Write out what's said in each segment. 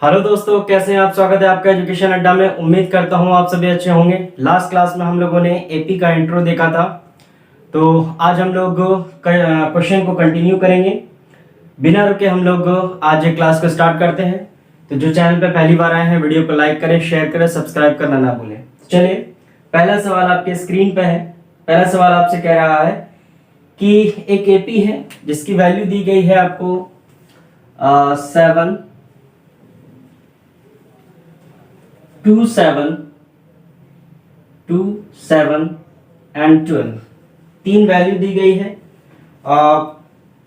Hello दोस्तों, कैसे हैं आप। स्वागत है आपका एजुकेशन अड्डा में। उम्मीद करता हूं आप सभी अच्छे होंगे। लास्ट क्लास में हम लोगों ने एपी का इंट्रो देखा था, तो आज हम लोग क्वेश्चन को कंटिन्यू करेंगे। बिना रुके हम लोग आज एक क्लास को स्टार्ट करते हैं। तो जो चैनल पे पहली बार आए हैं, वीडियो को लाइक करें, शेयर करें, सब्सक्राइब करना ना भूलें। चलिए, पहला सवाल आपके स्क्रीन पे है। पहला सवाल आपसे कह रहा है कि एक एपी है जिसकी वैल्यू दी गई है आपको 7, 2, 7 एंड 12 तीन वैल्यू दी गई है।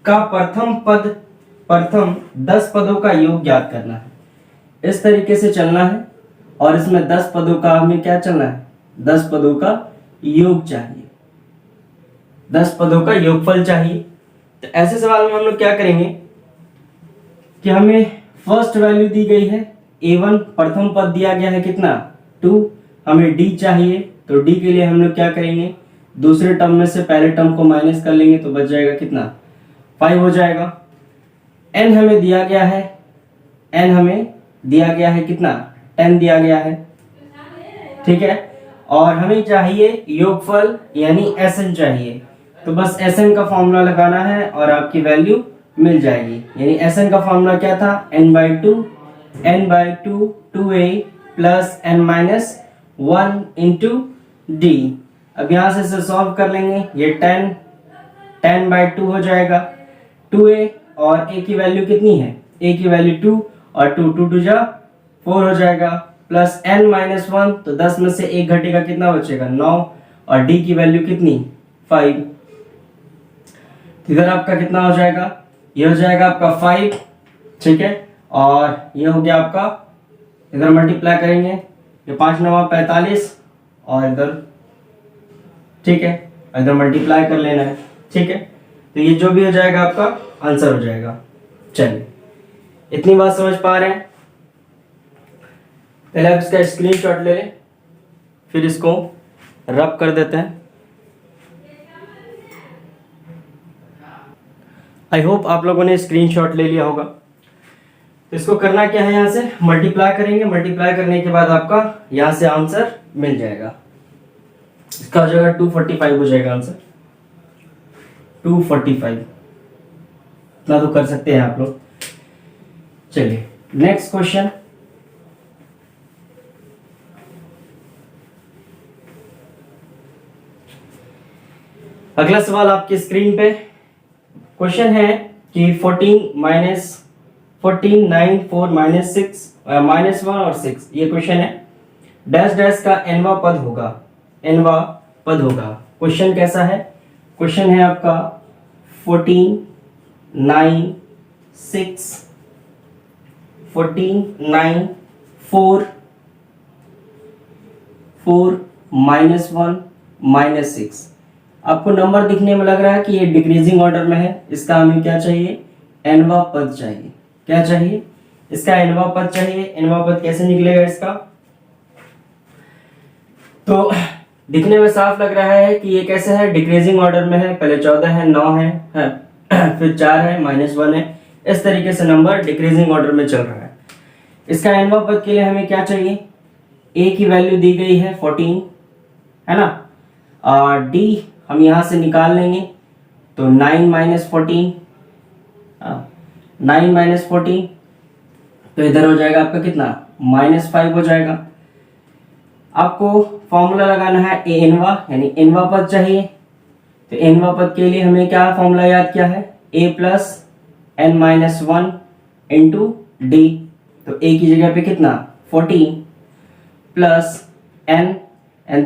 का प्रथम 10 पदों का योग ज्ञात करना है। इस तरीके से चलना है और इसमें 10 पदों का हमें क्या चलना है, 10 पदों का योग चाहिए, 10 पदों का योगफल चाहिए। तो ऐसे सवाल में हम लोग क्या करेंगे कि हमें फर्स्ट वैल्यू दी गई है A1, प्रथम पद दिया गया है कितना 2, हमें D चाहिए। तो D के लिए हम लोग क्या करेंगे, दूसरे टर्म में से पहले टर्म को माइनस कर लेंगे तो बच जाएगा कितना 5 हो जाएगा। N हमें दिया गया है, N हमें दिया गया है कितना 10 दिया गया है, ठीक है। और हमें चाहिए योगफल यानी SN चाहिए। तो बस SN का फॉर्मूला लगाना है और आपकी वैल्यू मिल जाएगी। यानी SN का फॉर्मूला क्या था, n/2 2a plus n minus 1 into D. अब यहां से इसे सॉल्व कर लेंगे। ये 10/2 हो जाएगा 2a, और a की वैल्यू कितनी है, a की वैल्यू 2 और 2 2 2 जा 4 हो जाएगा, प्लस n माइनस 1, तो 10 में से 1 घटेगा, कितना बचेगा 9, और d की वैल्यू कितनी 5। इधर आपका कितना हो जाएगा, ये हो जाएगा आपका 5, ठीक है। और ये हो गया आपका, इधर मल्टीप्लाई करेंगे, ये 5 9 45, और इधर ठीक है, इधर मल्टीप्लाई कर लेना है, ठीक है। तो ये जो भी हो जाएगा आपका आंसर हो जाएगा। चलिए, इतनी बात समझ पा रहे हैं। पहले आप इसका स्क्रीनशॉट ले लें, फिर इसको रब कर देते हैं। आई होप आप लोगों ने स्क्रीनशॉट ले लिया होगा। तो इसको करना क्या है, यहां से मल्टीप्लाई करेंगे। मल्टीप्लाई करने के बाद आपका यहां से आंसर मिल जाएगा। इसका हो जाएगा 245 हो जाएगा आंसर, 245। इतना तो कर सकते हैं आप लोग। चलिए, नेक्स्ट क्वेश्चन। अगला सवाल आपकी स्क्रीन पे क्वेश्चन है कि 14 9 4 -1 और 6, ये क्वेश्चन है। डैश डैश का nवा पद होगा, nवा पद होगा। क्वेश्चन कैसा है, क्वेश्चन है आपका 14 9 6 14 9 4 -1 -6। आपको नंबर दिखने में लग रहा है कि ये डिक्रीजिंग ऑर्डर में है। इसका हमें क्या चाहिए, nवा पद चाहिए। क्या चाहिए, इसका nवा पद चाहिए। nवा पद कैसे निकलेगा इसका, तो दिखने में साफ लग रहा है कि ये कैसे है, डिक्रीजिंग ऑर्डर में है। पहले 14 है, 9 है फिर 4 है, -1 है। इस तरीके से नंबर डिक्रीजिंग ऑर्डर में चल रहा है। इसका nवा पद के लिए हमें क्या चाहिए, a की वैल्यू दी गई है 14, है ना। और d हम यहां से निकाल लेंगे, तो 9 - 14, 9 - 14, तो इधर हो जाएगा आपका कितना -5 हो जाएगा। आपको फॉर्मूला लगाना है nवा, यानी nवा पद चाहिए। तो nवा पद के लिए हमें क्या फॉर्मूला याद किया है, a plus n minus 1 into D. तो a की जगह पे कितना 14 प्लस n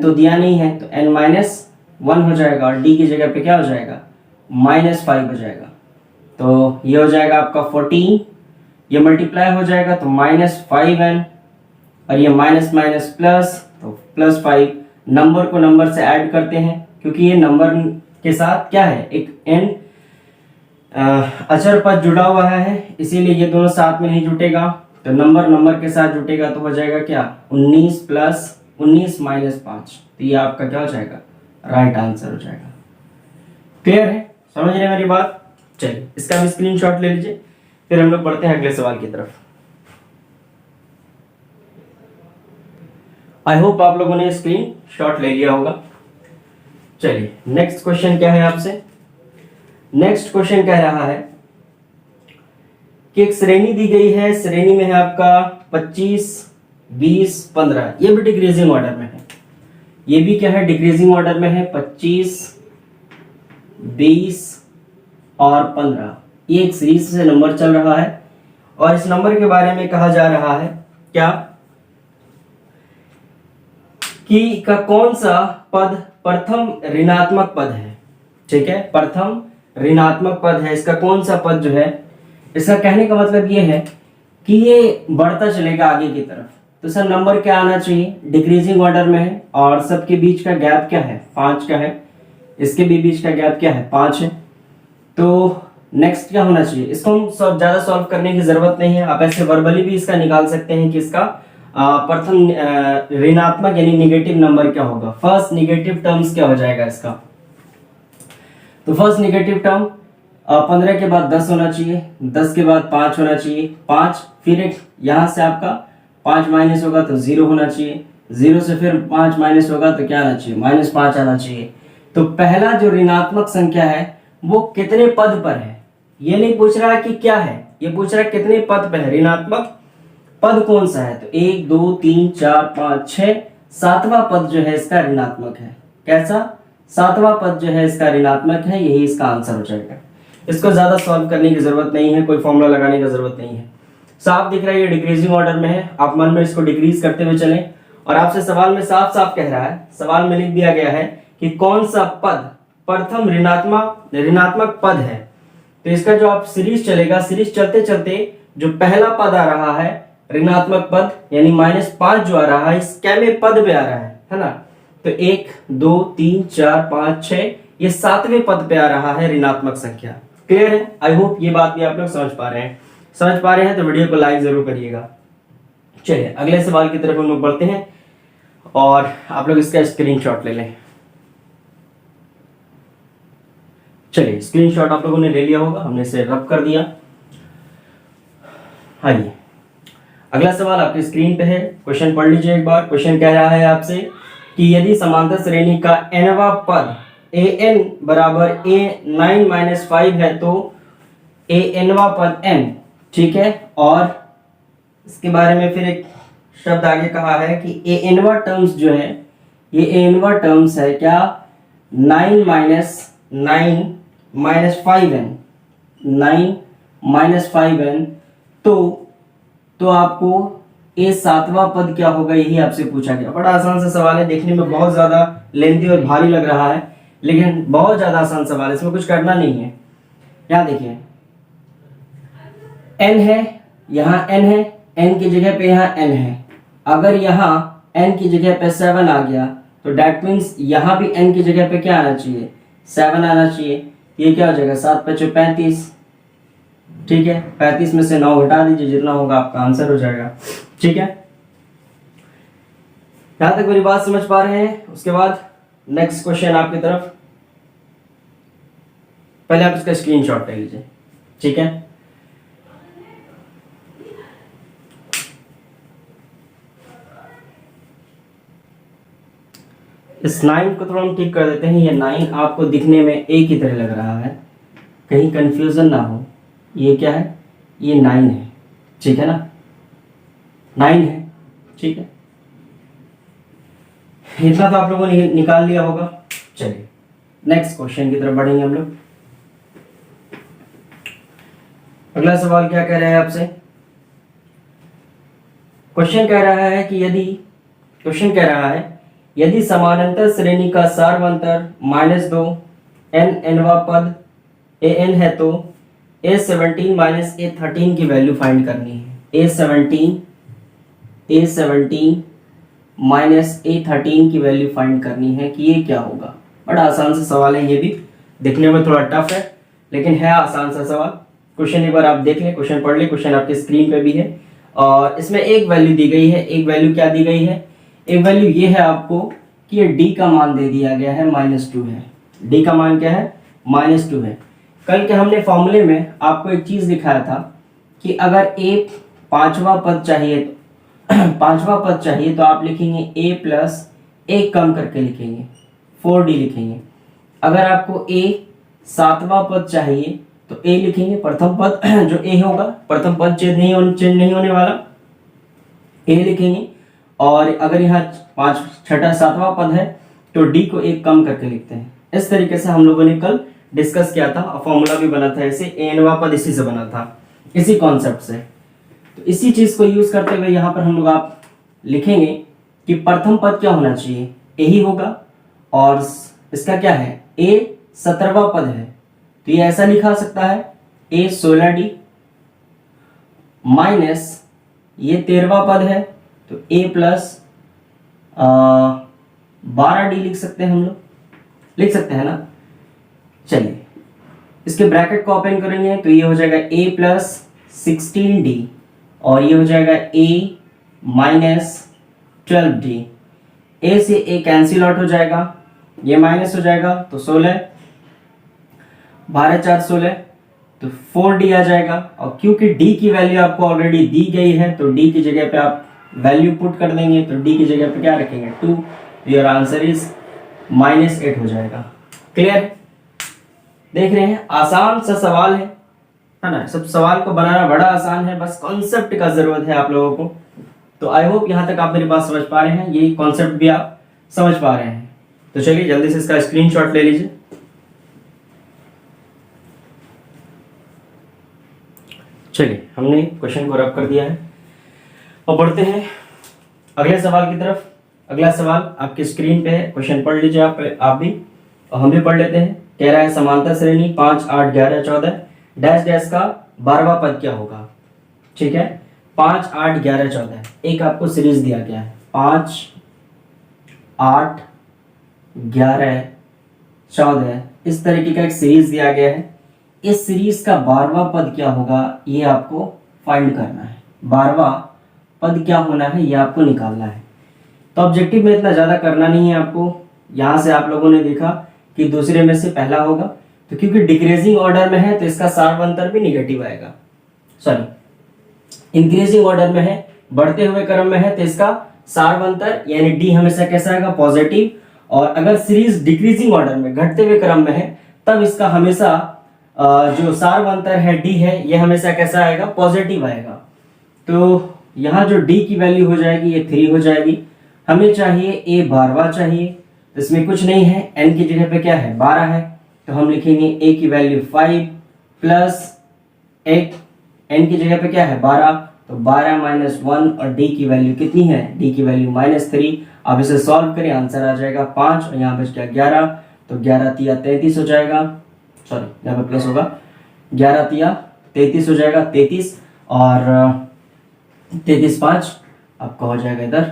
तो दिया नहीं है, तो n माइनस 1 हो जाएगा, और d की जगह पे क्या हो जाएगा -5 हो जाएगा। तो ये हो जाएगा आपका 14, ये मल्टीप्लाई हो जाएगा तो -5n, और ये माइनस माइनस प्लस, तो +5। नंबर को नंबर से ऐड करते हैं, क्योंकि ये नंबर के साथ क्या है, एक n अचर पद जुड़ा हुआ है, इसीलिए ये दोनों साथ में नहीं जुटेगा। तो नंबर के साथ जुटेगा तो हो जाएगा क्या 19 प्लस 19 माइनस 5। तो ये आपका क्या हो जाएगा, राइट आंसर हो जाएगा। क्लियर है, समझ रहे हैं मेरी बात। चलिए, इसका भी स्क्रीनशॉट ले लीजिए, फिर हम लोग बढ़ते हैं अगले सवाल की तरफ। आई होप आप लोगों ने स्क्रीन शॉट ले लिया होगा। चलिए नेक्स्ट क्वेश्चन क्या है आपसे। नेक्स्ट क्वेश्चन कह रहा है कि एक श्रेणी दी गई है, श्रेणी में है आपका 25, 20, 15, ये भी डिक्रीजिंग ऑर्डर में है। ये भी क्या है, डिक्रीजिंग ऑर्डर में है। 25, 20 और 15, ये एक सीरीज से नंबर चल रहा है और इस नंबर के बारे में कहा जा रहा है क्या कि का कौन सा पद प्रथम ऋणात्मक पद है। ठीक है, प्रथम ऋणात्मक पद है, इसका कौन सा पद जो है, इसका कहने का मतलब ये है कि ये बढ़ता चलेगा आगे की तरफ। तो सर नंबर क्या आना चाहिए, डिक्रीजिंग ऑर्डर में है और सबके बीच का गैप क्या है, 5 का है। इसके भी बीच का गैप क्या है, 5 है। तो नेक्स्ट क्या होना चाहिए, इसको हम ज्यादा सॉल्व करने की जरूरत नहीं है। आप ऐसे वर्बली भी इसका निकाल सकते हैं कि इसका प्रथम ऋणात्मक यानी निगेटिव नंबर क्या होगा। फर्स्ट निगेटिव टर्म्स क्या हो जाएगा इसका, तो फर्स्ट निगेटिव टर्म 15 के बाद 10 होना चाहिए, 10 के बाद 5 होना चाहिए, 5, फिर एक यहां से आपका 5 माइनस होगा तो 0 होना चाहिए, 0 से फिर 5 माइनस होगा तो क्या आना चाहिए, -5 आना चाहिए। तो पहला जो ऋणात्मक संख्या है वो कितने पद पर है, ये नहीं पूछ रहा है कि क्या है, ये पूछ रहा है कितने पद पर है, ऋणात्मक पद कौन सा है। तो 1 2 3 4 5 6, 7वां पद जो है इसका ऋणात्मक है। कैसा, 7वां पद जो है इसका ऋणात्मक है, यही इसका आंसर हो जाएगा। इसको ज्यादा सॉल्व करने की जरूरत नहीं है, कोई फॉर्मूला लगाने की जरूरत नहीं है। साफ दिख रहा है ये डिक्रीजिंग ऑर्डर में है, आप मन में इसको डिक्रीज करते हुए चलें। और आपसे सवाल में साफ साफ कह रहा है, सवाल में लिख दिया गया है कि कौन सा पद प्रथम ऋणात्मक पद है। तो इसका जो आप सीरीज चलेगा, सीरीज चलते चलते जो पहला पद आ रहा है ऋणात्मक पद यानी -5 जो आ रहा है, इस कैमे पद पे आ रहा है ना। तो 1 2 3 4 5 6, ये 7वें पद पे आ रहा है ऋणात्मक संख्या। क्लियर है, आई होप ये बात भी आप लोग समझ पा रहे हैं। समझ पा रहे हैं तो वीडियो को लाइक जरूर करिएगा। चलिए अगले सवाल की तरफ हम लोग बढ़ते हैं और आप लोग इसका स्क्रीनशॉट ले लें। चलिए स्क्रीनशॉट आप लोगों ने ले लिया होगा, हमने इसे रब कर दिया। आइए अगला सवाल आपकी स्क्रीन पे है, क्वेश्चन पढ़ लीजिए एक बार। क्वेश्चन कह रहा है आपसे कि यदि समांतर श्रेणी का nवां पद an बराबर a9-5 है तो anवां पद n, ठीक है। और इसके बारे में फिर एक शब्द आगे कहा है कि anवां टर्म्स जो है, ये anवां टर्म्स है क्या, 9 - 5n, 9 - 5n। तो आपको ये 7वां पद क्या होगा, यही आपसे पूछा गया। बड़ा आसान सा सवाल है, देखने में बहुत ज्यादा लेंथी और भारी लग रहा है, लेकिन बहुत ज्यादा आसान सवाल है, इसमें कुछ करना नहीं है। यहाँ देखिए n है, यहाँ n है, n की जगह पे यहाँ n है। अगर यहाँ n की जगह पे 7 आ गया तो डेट मीन्स यहाँ भी n की जगह पे क्या आना चाहिए, 7 आना चाहिए। ये क्या हो जाएगा, 7 × 5 = 35, ठीक है। 35 में से 9 घटा दीजिए, जितना होगा आपका आंसर हो जाएगा, ठीक है। यहां तक मेरी बात समझ पा रहे हैं। उसके बाद नेक्स्ट क्वेश्चन आपकी तरफ, पहले आप इसका स्क्रीनशॉट ले लीजिए, ठीक है। इस 9 को थोड़ा हम ठीक कर देते हैं। ये 9 आपको दिखने में एक ही तरह लग रहा है, कहीं कंफ्यूजन ना हो। ये क्या है, ये 9 है, ठीक है ना, 9 है, ठीक है। इतना तो आप लोगों ने निकाल लिया होगा। चलिए नेक्स्ट क्वेश्चन की तरफ बढ़ेंगे हम लोग। अगला सवाल क्या कह रहा है आपसे, क्वेश्चन कह रहा है कि यदि समानांतर श्रेणी का सार्वंतर -2 nवां पद an है तो a17 - a13 की वैल्यू फाइंड करनी है। a17 - a13 की वैल्यू फाइंड करनी है कि ये क्या होगा। बड़ा आसान सा सवाल है, ये भी दिखने में थोड़ा टफ है लेकिन है आसान सा सवाल। क्वेश्चन एक बार आप देख लें, क्वेश्चन पढ़ लें, क्वेश्चन आपके स्क्रीन पे भी है। और इसमें एक वैल्यू दी गई है, एक वैल्यू क्या दी गई है, एक वैल्यू ये है आपको कि ये d का मान दे दिया गया है -2 है। d का मान क्या है, -2 है। कल के हमने फॉर्मूले में आपको एक चीज दिखाया था कि अगर एक 5वां पद चाहिए पांचवा पद चाहिए तो आप लिखेंगे a प्लस एक कम करके लिखेंगे 4d लिखेंगे। अगर आपको a सातवां पद चाहिए तो a लिखेंगे, प्रथम पद जो a होगा, प्रथम पद चेंज नहीं होने वाला, a लिखेंगे। और अगर यहाँ पांच छठा सातवां पद है तो d को एक कम करके लिखते हैं। इस तरीके से हम लोगों ने कल डिस्कस किया था, फॉर्मूला भी बना था ऐसे, nवां पद इसी से बना था, इसी कॉन्सेप्ट से। तो इसी चीज को यूज करते हुए यहाँ पर हम लोग आप लिखेंगे कि प्रथम पद क्या होना चाहिए, a ही होगा, और इसका क्या है, a 17वां पद है तो ये ऐसा लिखा सकता है a 16d माइनस ये 13वां पद है तो a प्लस 12d लिख सकते हैं, हम लोग लिख सकते हैं ना। चलिए इसके ब्रैकेट को ओपन करेंगे तो ये हो जाएगा a प्लस 16d और ये हो जाएगा a माइनस 12d। a से a कैंसिल आउट हो जाएगा, ये माइनस हो जाएगा तो 16, 12 4 16 तो 4d आ जाएगा। और क्योंकि d की वैल्यू आपको ऑलरेडी दी गई है तो d की जगह पे आप वैल्यू पुट कर देंगे, तो d की जगह पे क्या रखेंगे 2, योर आंसर इज -8 हो जाएगा। क्लियर, देख रहे हैं आसान सा सवाल है ना। सब सवाल को बनाना बड़ा आसान है, बस कॉन्सेप्ट का जरूरत है आप लोगों को। तो आई होप यहाँ तक आप मेरी बात समझ पा रहे हैं, यही कॉन्सेप्ट भी आप समझ पा रहे हैं। तो चलिए जल्दी से इसका स्क्रीनशॉट ले लीजिए। चलिए हमने क्वेश्चन को रब कर दिया है और बढ़ते हैं अगले सवाल की तरफ। अगला सवाल आपकी स्क्रीन पे है, क्वेश्चन पढ़ लीजिए आप भी और हम भी पढ़ लेते हैं। कह रहा है समांतर श्रेणी 5 8 11 14 डैश डैश का 12वां पद क्या होगा। ठीक है, 5 8 11 14 एक आपको सीरीज दिया गया है, 5 8 11 14 इस तरीके का एक सीरीज दिया गया है। इस सीरीज का 12वां पद क्या होगा ये आपको फाइंड करना है। 12वां पद क्या होना है ये आपको निकालना है। तो ऑब्जेक्टिव में इतना ज्यादा करना नहीं है आपको। यहां से आप लोगों ने देखा कि दूसरे में से पहला होगा, तो क्योंकि डिक्रीजिंग ऑर्डर में है तो इसका सार्वंतर भी निगेटिव आएगा। सॉरी, इंक्रीजिंग ऑर्डर में है, बढ़ते हुए क्रम में है तो इसका सार्वंतर यानी डी हमेशा कैसा आएगा, पॉजिटिव। और अगर सीरीज डिक्रीजिंग ऑर्डर में घटते हुए क्रम में है तब इसका हमेशा जो सार्वंतर है डी है ये हमेशा कैसा आएगा, पॉजिटिव आएगा। तो यहाँ जो डी की वैल्यू हो जाएगी ये 3 हो जाएगी। हमें चाहिए ए 12वां चाहिए, तो इसमें कुछ नहीं है, एन की जगह पे क्या है 12 है, तो हम लिखेंगे ए की वैल्यू 5 प्लस 1, एन की जगह पे क्या है 12, तो 12 - 1 और डी की वैल्यू कितनी है, डी की वैल्यू -3। अब इसे सॉल्व करें, आंसर आ जाएगा 5 और यहाँ बच गया 11, तो 11 तिया 33 हो जाएगा। सॉरी यहाँ पे प्लस होगा, 11 तिया 33 हो जाएगा, 33 और 33 5 आपका हो जाएगा इधर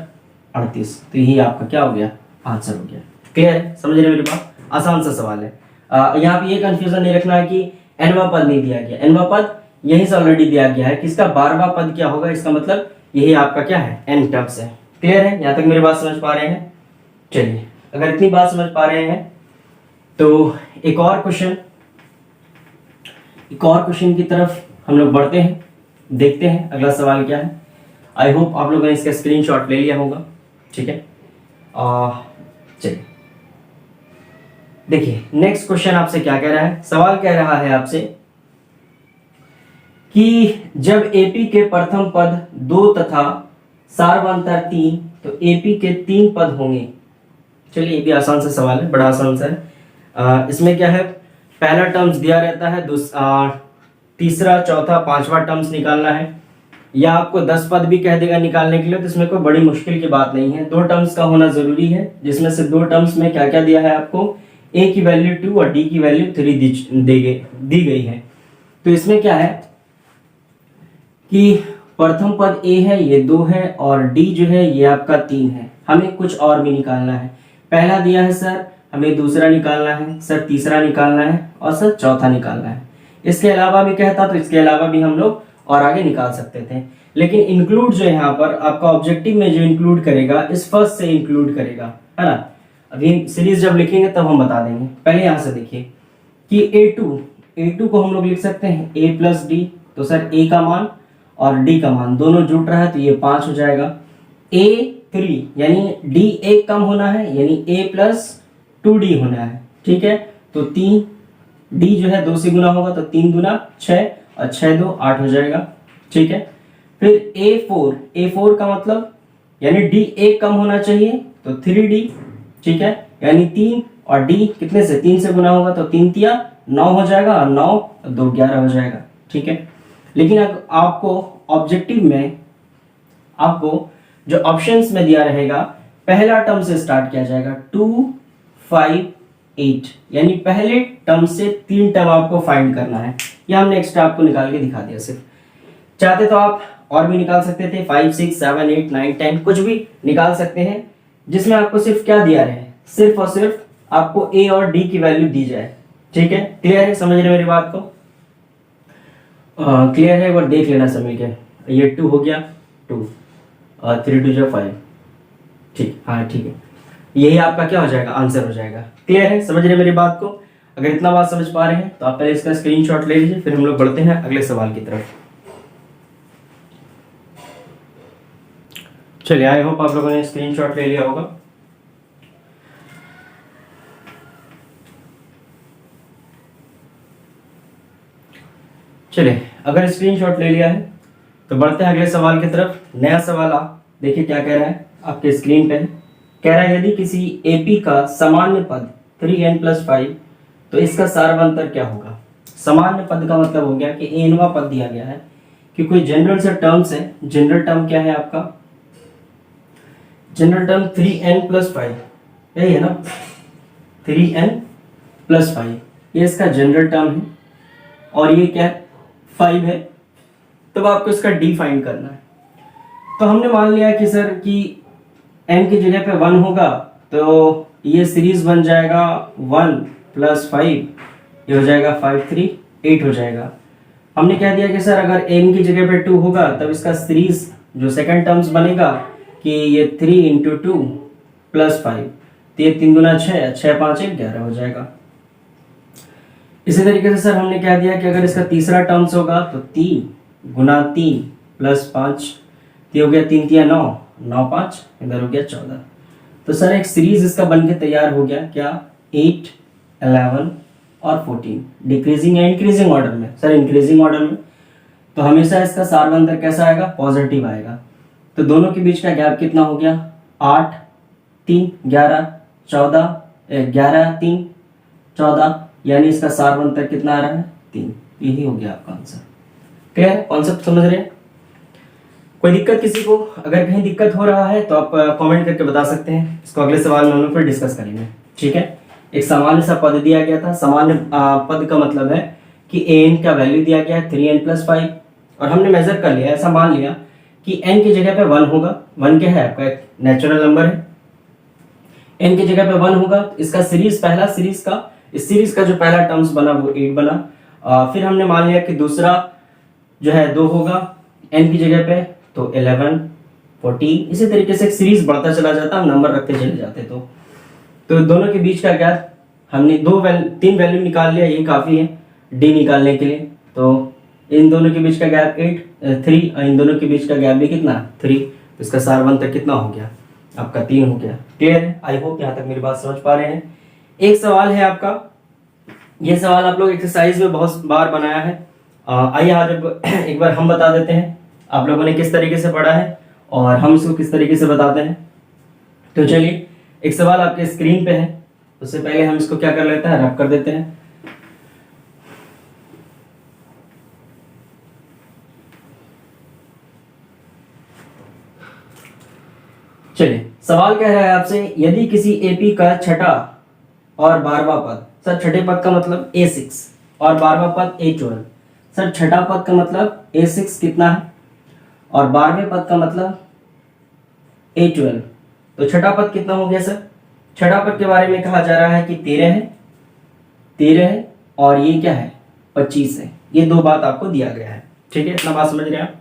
38। तो यही आपका क्या हो गया, आंसर हो गया। क्लियर है, समझ रहे मेरी बात, आसान सा सवाल है। यहाँ पे ये कंफ्यूजन नहीं रखना है कि एनवां पद नहीं दिया गया, एनवां पद यहीं से ऑलरेडी दिया गया है कि इसका 12वां पद क्या होगा, इसका मतलब यही आपका क्या है एन टर्म्स है। क्लियर है, यहाँ तक मेरी बात समझ पा रहे हैं। चलिए अगर इतनी बात समझ पा रहे हैं तो एक और क्वेश्चन की तरफ हम लोग बढ़ते हैं, देखते हैं अगला सवाल क्या है। आई होप आप लोगों ने इसका स्क्रीनशॉट ले लिया होगा। ठीक है, चलिए देखिए नेक्स्ट क्वेश्चन आपसे क्या कह रहा है। सवाल कह रहा है आपसे कि जब एपी के प्रथम पद 2 तथा सार्वंतर 3 तो एपी के 3 पद होंगे। चलिए ये भी आसान सा सवाल है, बड़ा आसान सा है। इसमें क्या है, पहला टर्म्स दिया रहता है, तीसरा चौथा पांचवा टर्म्स निकालना है, या आपको 10 पद भी कह देगा निकालने के लिए, तो इसमें कोई बड़ी मुश्किल की बात नहीं है। 2 टर्म्स का होना जरूरी है, जिसमें से 2 टर्म्स में क्या क्या दिया है आपको, ए की वैल्यू 2 और डी की वैल्यू 3 दी गई है। तो इसमें क्या है कि प्रथम पद ए है ये 2 है और डी जो है ये आपका 3 है। हमें कुछ और भी निकालना है। पहला दिया है सर, हमें दूसरा निकालना है सर, तीसरा निकालना है और सर चौथा निकालना है। इसके अलावा भी कहता तो इसके अलावा भी हम लोग और आगे निकाल सकते थे, लेकिन इंक्लूड जो यहाँ पर आपका ऑब्जेक्टिव में जो इंक्लूड करेगा इस फर्स्ट से इंक्लूड करेगा, है ना। अभी सीरीज जब लिखेंगे तब हम बता देंगे। पहले यहाँ से देखिए कि A2 को हम लोग लिख सकते हैं A प्लस डी, तो सर A का मान और D का मान दोनों जुट रहा है तो ये 5 हो जाएगा। A3 यानी D एक कम होना है, यानी A प्लस 2D होना है। ठीक है, तो 3D जो है 2 से गुना होगा तो 3 गुना 6 और 6 2 8 हो जाएगा। ठीक है, फिर A4 का मतलब यानी D एक कम होना चाहिए तो 3D। ठीक है, यानी 3 और D कितने से 3 से गुना होगा तो 3 तिया 9 हो जाएगा और 9 2 11 हो जाएगा। ठीक है, लेकिन आपको ऑब्जेक्टिव में आपको जो ऑप्शंस में दिया रहेगा पहला टर्म से स्टार्ट किया जाएगा 2 5 8, यानी पहले टर्म से 3 टर्म आपको फाइंड करना है। यह हमने एक्स्ट्रा आपको निकाल के दिखा दिया। सिर्फ चाहते तो आप और भी निकाल सकते थे, 5 6 7 8 9 10 कुछ भी निकाल सकते हैं, जिसमें आपको सिर्फ क्या दिया रहे, सिर्फ और सिर्फ आपको ए और डी की वैल्यू दी जाए। ठीक है, क्लियर है, समझ रहे मेरी बात को? क्लियर है, एक बार देख लेना समय के। ये 2 हो गया, 2 3 2 जो 5। ठीक, हाँ ठीक है, यही आपका क्या हो जाएगा, आंसर हो जाएगा। क्लियर है, समझ रहे मेरी बात को? अगर इतना बात समझ पा रहे हैं तो आप पहले इसका स्क्रीनशॉट ले लीजिए, फिर हम लोग बढ़ते हैं अगले सवाल की तरफ। चलिए, आई होप आप लोगों ने स्क्रीनशॉट ले लिया होगा। चलिए, अगर स्क्रीनशॉट ले लिया है तो बढ़ते हैं अगले सवाल की तरफ। नया सवाल आप देखिए क्या कह रहा है आपके स्क्रीन पे। कह रहा है यदि किसी एपी का सामान्य पद 3n+5 तो इसका सारवंतर क्या होगा। सामान्य पद का मतलब हो गया कि एनवा पद दिया गया है कि कोई जनरल से टर्म्स है। जनरल टर्म क्या है आपका, जनरल टर्म 3n+5 यही है ना, 3n+5 ये इसका जनरल टर्म है और ये क्या है 5 है, तब आपको इसका डी फाइंड करना है। तो हमने मान लिया कि सर कि n की जगह पे 1 होगा तो ये सीरीज बन जाएगा 1 + 5, ये हो जाएगा 5 3 8 हो जाएगा। हमने कह दिया कि सर अगर n की जगह पे 2 होगा तब इसका सीरीज जो सेकंड टर्म्स बनेगा कि ये 3 × 2 + 5, तो ये 3 × 6 6 5 1 11 हो जाएगा। इसी तरीके से सर हमने कह दिया कि अगर इसका तीसरा टर्म्स होगा तो 3 × 3 + 5, ये हो गया 3 × 9 9 5, इधर हो गया 14। तो सर एक सीरीज इसका बनके तैयार हो गया क्या, 8 11 और 14, डिक्रीजिंग या इंक्रीजिंग ऑर्डर में। सर इंक्रीजिंग ऑर्डर में, तो हमेशा इसका सारवंतर कैसा आएगा, पॉजिटिव आएगा। तो दोनों के बीच का गैप कितना हो गया, 8 3 11 14 11 3 14, यानी इसका सारवंतर कितना आ रहा है 3। यही हो गया आपका आंसर। क्लियर है, कॉन्सेप्ट समझ रहे हैं? कोई दिक्कत किसी को, अगर कहीं दिक्कत हो रहा है तो आप कमेंट करके बता सकते हैं। इसको अगले सवाल में हम लोग फिर डिस्कस करेंगे। ठीक है, एक सामान्य सा पद दिया गया था। सामान्य पद का मतलब है कि an का वैल्यू दिया गया है 3n+5 और हमने मेजर कर लिया, ऐसा मान लिया कि n की जगह पे 1 होगा। 1 क्या है आपका, एक नेचुरल नंबर है। n की जगह पे 1 होगा, इसका सीरीज, पहला सीरीज का, इस सीरीज का जो पहला टर्म्स बना वो 8 बना। फिर हमने मान लिया कि दूसरा जो है 2 होगा n की जगह पे, तो 11 14, इसी तरीके से एक सीरीज बढ़ता चला जाता, हम नंबर रखते चले जाते। तो दोनों के बीच का गैप हमने 3 वैल्यू निकाल लिया, ये काफी है डी निकालने के लिए। तो इन दोनों के बीच का गैप 3 और इन दोनों के बीच का गैप भी कितना 3, तो इसका सारवंतर कितना हो गया आपका 3 हो गया। क्लियर है, आई होप यहाँ तक मेरी बात समझ पा रहे हैं। एक सवाल है आपका, ये सवाल आप लोग एक्सरसाइज में बहुत बार बनाया है। आइए आज एक बार हम बता देते हैं आप लोगों ने किस तरीके से पढ़ा है और हम इसको किस तरीके से बताते हैं। तो चलिए, एक सवाल आपके स्क्रीन पे है, उससे पहले हम इसको क्या कर लेते हैं, रब कर देते हैं। चलिए, सवाल कह रहा है आपसे यदि किसी एपी का छठा और 12वां पद, सर छठे पद का मतलब A6 और 12वां पद A12। सर छठा पद का मतलब A6 कितना है और 12वें पद का मतलब A12, तो छठा पद कितना हो गया सर। छठा पद के बारे में कहा जा रहा है कि 13 है और ये क्या है 25 है। ये दो बात आपको दिया गया है। ठीक है, इतना बात समझ रहे हैं आप?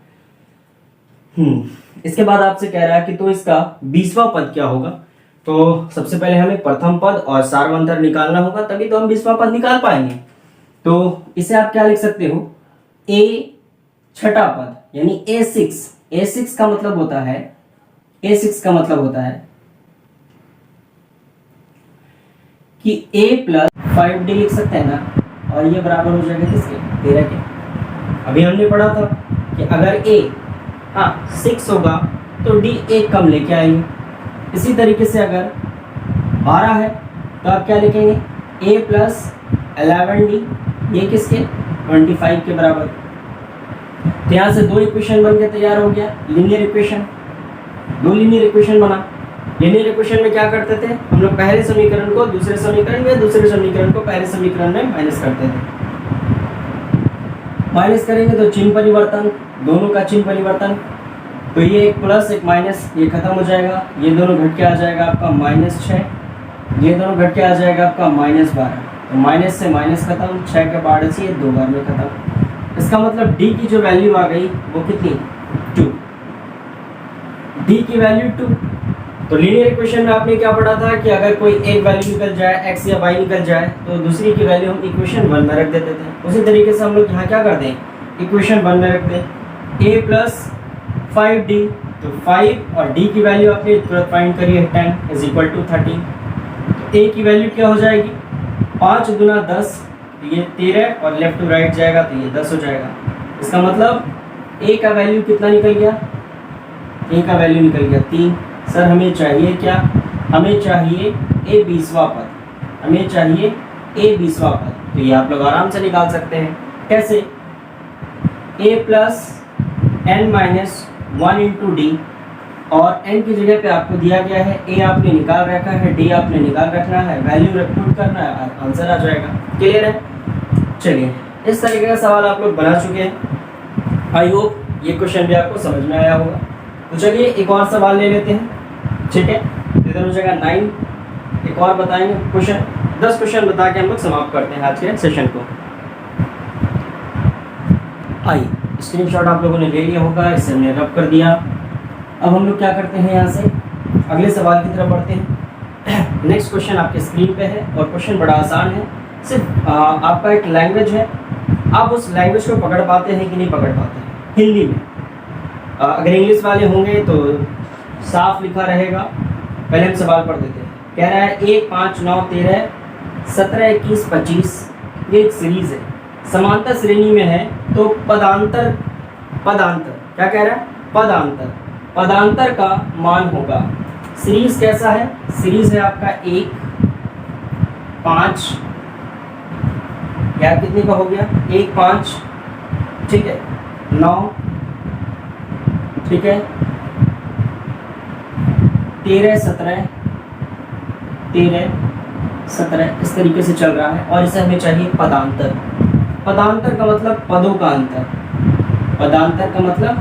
इसके बाद आपसे कह रहा है कि तो इसका 20वां पद क्या होगा। तो सबसे पहले हमें प्रथम पद और सारवंतर निकालना होगा, तभी तो हम 20वां पद निकाल पाएंगे। तो इसे आप क्या लिख सकते हो, A छठा पद यानी A6। A6 का मतलब होता है A6 का मतलब होता है कि A प्लस 5D लिख सकते हैं ना, और ये बराबर हो जाएगा किसके, 13 के। अभी हमने पढ़ा था कि अगर A 6 होगा तो D एक कम लेके आएंगे। इसी तरीके से अगर 12 है तो आप क्या लिखेंगे, A प्लस 11D, ये किसके, 25 के बराबर। तो यहाँ से दो इक्वेशन बन के तैयार हो गया, लीनियर इक्वेशन, दो लीनियर इक्वेशन बना। लीनियर इक्वेशन में क्या करते थे हम लोग, पहले समीकरण को दूसरे समीकरण में, दूसरे समीकरण को पहले समीकरण में माइनस करते थे। माइनस करेंगे तो चिन्ह परिवर्तन, दोनों का चिन्ह परिवर्तन, तो ये एक प्लस एक माइनस, ये खत्म हो जाएगा, ये दोनों घट के आ जाएगा आपका -6, ये दोनों घट के आ जाएगा आपका -12, तो माइनस से माइनस खत्म, 6 के बाद से ये 2 बार में खत्म। इसका मतलब डी की जो वैल्यू आ गई वो कितनी, 2, डी की वैल्यू 2। तो लीनियर इक्वेशन में आपने क्या पढ़ा था कि अगर कोई एक वैल्यू निकल जाए, x या y निकल जाए, तो दूसरी की वैल्यू हम इक्वेशन 1 में रख देते थे। उसी तरीके से हम लोग यहाँ क्या कर दें, इक्वेशन 1 में रख दें a प्लस 5d, तो 5 और d की वैल्यू आपने तुरंत फाइंड करी है, 10 इज इक्वल टू 13। तो a की वैल्यू क्या हो जाएगी, 5 गुना 10, तो ये 13, और लेफ्ट टू राइट जाएगा तो ये 10 हो जाएगा। इसका मतलब a का वैल्यू कितना निकल गया, a का वैल्यू निकल गया 3। सर हमें चाहिए क्या, हमें चाहिए a 20वां पद, हमें चाहिए a 20वां पद। तो ये आप लोग आराम से निकाल सकते हैं, कैसे, a plus n minus 1 into D, और n की जगह पे आपको दिया गया है a आपने निकाल रखा है, d आपने निकाल रखना है, वैल्यू पुट करना है, आंसर आ जाएगा। क्लियर है। चलिए इस तरीके का सवाल आप लोग बना चुके हैं, आई होप ये क्वेश्चन भी आपको समझ में आया होगा। तो चलिए एक और सवाल ले लेते हैं, ठीक है, इधर हो जाएगा 9। एक और बताएंगे क्वेश्चन, 10 क्वेश्चन बता के हम लोग समाप्त करते हैं आज के सेशन को। आइए स्क्रीनशॉट आप लोगों ने ले लिया होगा, इसे हमने रब कर दिया। अब हम लोग क्या करते हैं, यहाँ से अगले सवाल की तरफ बढ़ते हैं। नेक्स्ट क्वेश्चन आपके स्क्रीन पे है, और क्वेश्चन बड़ा आसान है, सिर्फ आपका एक लैंग्वेज है, आप उस लैंग्वेज को पकड़ पाते हैं कि नहीं पकड़ पाते हैं हिंदी में। अगर इंग्लिश वाले होंगे तो साफ लिखा रहेगा। पहले हम सवाल पढ़ देते हैं। कह रहा है 1, 5, 9, 13, 17, 21, 25, ये एक सीरीज है, समांतर श्रेणी में है, तो पदांतर, पदांतर क्या कह रहा है, पदांतर, पदांतर का मान होगा। सीरीज कैसा है, सीरीज है आपका 1, 5, या कितने का हो गया, 1, 5, ठीक है, 9, ठीक है, 13, 17, 13, 17, इस तरीके से चल रहा है। और इसे हमें चाहिए पदांतर। पदांतर का मतलब पदों का अंतर, पदांतर का मतलब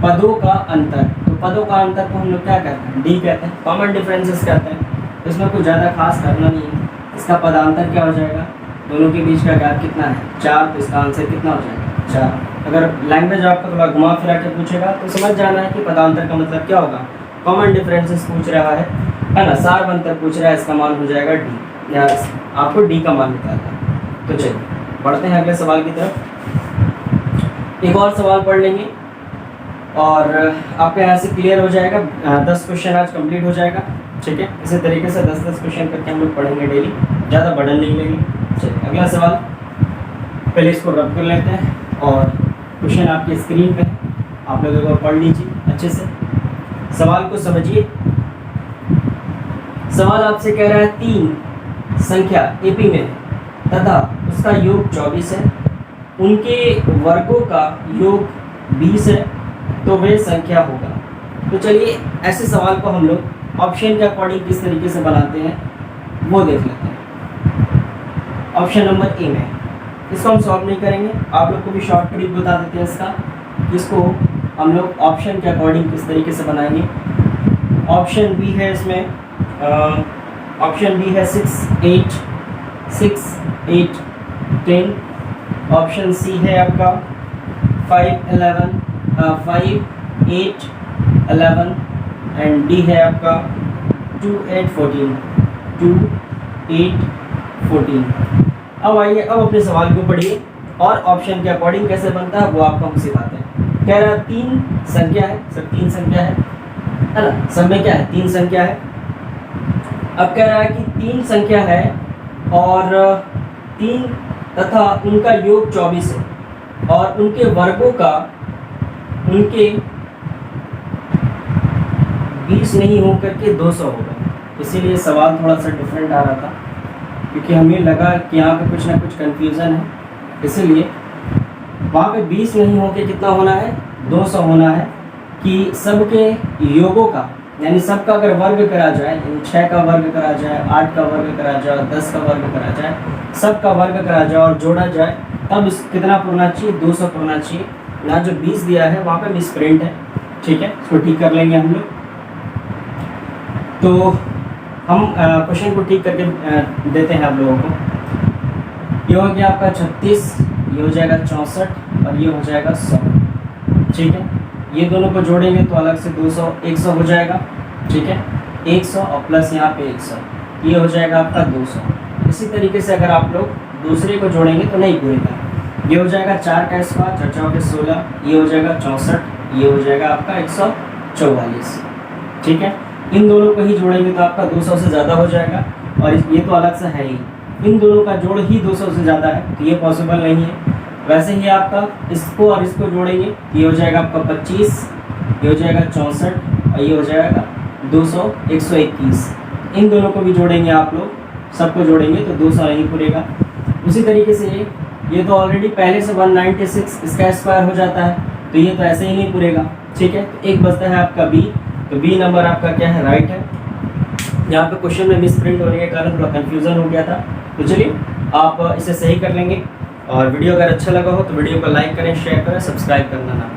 पदों का अंतर। तो पदों का अंतर को हम लोग क्या कहते हैं, डी कहते हैं, कॉमन डिफरेंसेस कहते हैं। इसमें कुछ ज़्यादा खास करना नहीं है। इसका पदांतर क्या हो जाएगा, दोनों के बीच का गैप कितना है, 4, तो इसका आंसर कितना हो जाएगा, 4। अगर लैंग्वेज आपको थोड़ा घुमा फिरा के पूछेगा तो समझ जाना है कि पदांतर का मतलब क्या होगा, कॉमन डिफरेंसेस पूछ रहा है ना, सार अंतर पूछ रहा है, इसका मान हो जाएगा डी, या आपको डी का मान निकालना है। तो चलिए बढ़ते हैं अगले सवाल की तरफ। एक और सवाल पढ़ लेंगे और आपका यहाँ से क्लियर हो जाएगा, 10 क्वेश्चन आज कंप्लीट हो जाएगा, ठीक है। इसी तरीके से 10-10 क्वेश्चन करके हम लोग पढ़ेंगे डेली, ज़्यादा बर्डन नहीं लेंगे। चलिए अगला सवाल, पहले इसको रब कर लेते हैं, और क्वेश्चन आपकी स्क्रीन पे, आप लोग एक बार पढ़ लीजिए अच्छे से, सवाल को समझिए। सवाल आपसे कह रहा है 3 संख्या एपी में है तथा उसका योग 24 है, उनके वर्गों का योग 20 है, तो वे संख्या होगा। तो चलिए ऐसे सवाल को हम लोग ऑप्शन के अकॉर्डिंग किस तरीके से बनाते हैं वो देख लेते हैं। ऑप्शन नंबर ए में, इसको हम सॉल्व नहीं करेंगे, आप लोग को भी शॉर्ट ट्रिक बता देते हैं इसका, इसको हम लोग ऑप्शन के अकॉर्डिंग किस तरीके से बनाएंगे। ऑप्शन बी है इसमें, ऑप्शन बी है 6, 8, 6, 8, 10। ऑप्शन सी है आपका 5, 11, 5, 8, 11, एंड डी है आपका 2, 8, 14, 2, 8, 14। अब आइए, अब अपने सवाल को पढ़िए और ऑप्शन के अकॉर्डिंग कैसे बनता है वो आपको हम सिखाते हैं। कह रहा है 3 संख्या है, सर 3 संख्या है, है ना। सब में क्या है, 3 संख्या है। अब कह रहा है कि 3 संख्या है और 3 तथा उनका योग 24 है और उनके वर्गों का उनके 20 नहीं होकर के 200 होगा। इसीलिए सवाल थोड़ा सा डिफरेंट आ रहा था, क्योंकि हमें लगा कि यहाँ पे कुछ ना कुछ कंफ्यूजन है, इसीलिए वहाँ पे 20 नहीं होकर कितना होना है, 200 होना है। कि सबके योगों का, यानी सबका अगर वर्ग करा जाए, यानी 6 का वर्ग करा जाए, 8 का वर्ग करा जाए, 10 का वर्ग करा जाए, सबका वर्ग करा जाए और जोड़ा जाए, तब कितना पुरना चाहिए, 200 पुरना चाहिए। यहाँ जो 20 दिया है वहाँ पे मिस प्रिंट है, ठीक है, इसको ठीक कर लेंगे हम लोग। तो हम क्वेश्चन को ठीक करके देते हैं आप लोगों को। ये हो गया आपका 36, ये हो जाएगा 64 और ये हो जाएगा 100, ठीक है। ये दोनों को जोड़ेंगे तो अलग से 200 100 हो जाएगा, ठीक है। 100 और प्लस यहाँ पे 100, ये हो जाएगा आपका 200। इसी तरीके से अगर आप लोग दूसरे को जोड़ेंगे तो नहीं पूरेगा। ये हो जाएगा 4 का स्क्वायर, 4 4 16, ये हो जाएगा 64, ये हो जाएगा आपका 144, ठीक है। इन दोनों को ही जोड़ेंगे तो आपका 200 से ज़्यादा हो जाएगा और ये तो अलग से है ही, इन दोनों का जोड़ ही 200 से ज़्यादा है, तो ये पॉसिबल नहीं है। वैसे ही आपका इसको और इसको जोड़ेंगे, ये हो जाएगा आपका 25, ये हो जाएगा 64 और ये हो जाएगा 200 121। इन दोनों को भी जोड़ेंगे आप लोग, सबको जोड़ेंगे तो 200 नहीं पूरेगा। उसी तरीके से ये तो ऑलरेडी पहले से 196 इसका स्क्वायर हो जाता है, तो ये तो ऐसे ही नहीं पूरेगा, ठीक है। तो एक बचता है आपका बी, तो बी नंबर आपका क्या है, राइट है। यहाँ पे क्वेश्चन में मिस प्रिंट होने के कारण थोड़ा कंफ्यूजन हो गया था, तो चलिए आप इसे सही कर लेंगे। और वीडियो अगर अच्छा लगा हो तो वीडियो को लाइक करें, शेयर करें, सब्सक्राइब करना ना।